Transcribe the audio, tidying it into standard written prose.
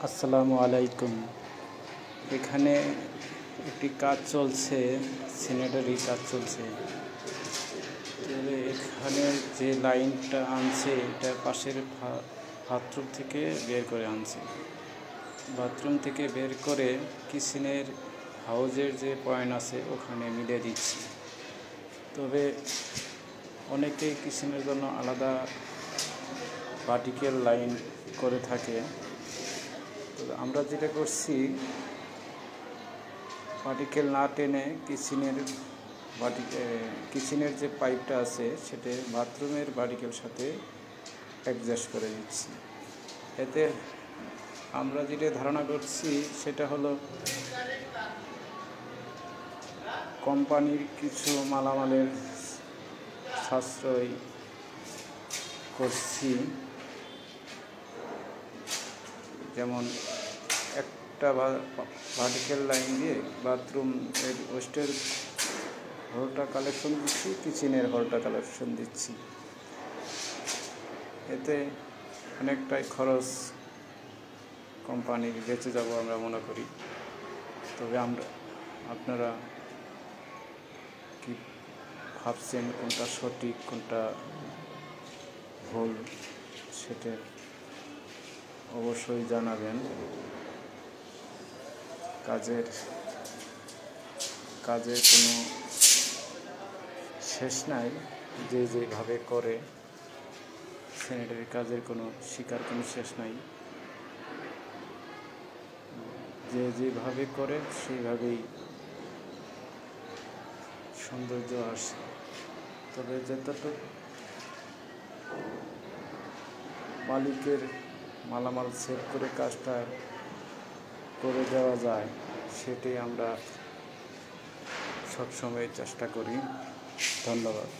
আসসালামু আলাইকুম। এখানে একটি কাজ চলছে, স্যানিটারি কাজ চলছে। তবে এখানে যে লাইনটা আনছে এটা পাশের বাথরুম থেকে বের করে আনছে। বাথরুম থেকে বের করে কিচেনের হাউজের যে পয়েন্ট আছে ওখানে মিলিয়ে দিচ্ছি। তবে অনেকেই কিচেনের জন্য আলাদা ভার্টিক্যাল লাইন করে থাকে। তবে আমরা যেটা করছি, ভার্টিক্যাল না টেনে কিচেনের যে পাইপটা আছে সেটা বাথরুমের ভার্টিক্যাল সাথে অ্যাডজাস্ট করে দিচ্ছি। এতে আমরা যেটা ধারণা করছি সেটা হলো কোম্পানির কিছু মালামালের সাশ্রয় করছি। যেমন একটা ভার্টিক্যাল লাইন দিয়ে বাথরুমের ওয়েস্টের হলটা কালেকশন দিচ্ছি, কিচেনের হলটা কালেকশন দিচ্ছি। এতে অনেকটাই খরচ কোম্পানির বেঁচে যাব আমরা মনে করি। তবে আপনারা কি ভাবছেন কোনটা সঠিক কোনটা ভুল সেটা অবশ্যই জানাবেন। কাজের কোনো শেষ নাই। যেভাবে করে স্যানিটারি কাজের কোনো শিকার কোনো শেষ নাই। যেভাবে করে সেইভাবেই সৌন্দর্য আসে। তবে যতটুকু মালিকের মালামাল সেভ করে কাজটা করে দেওয়া যায় সেটাই আমরা সবসময় চেষ্টা করি। ধন্যবাদ।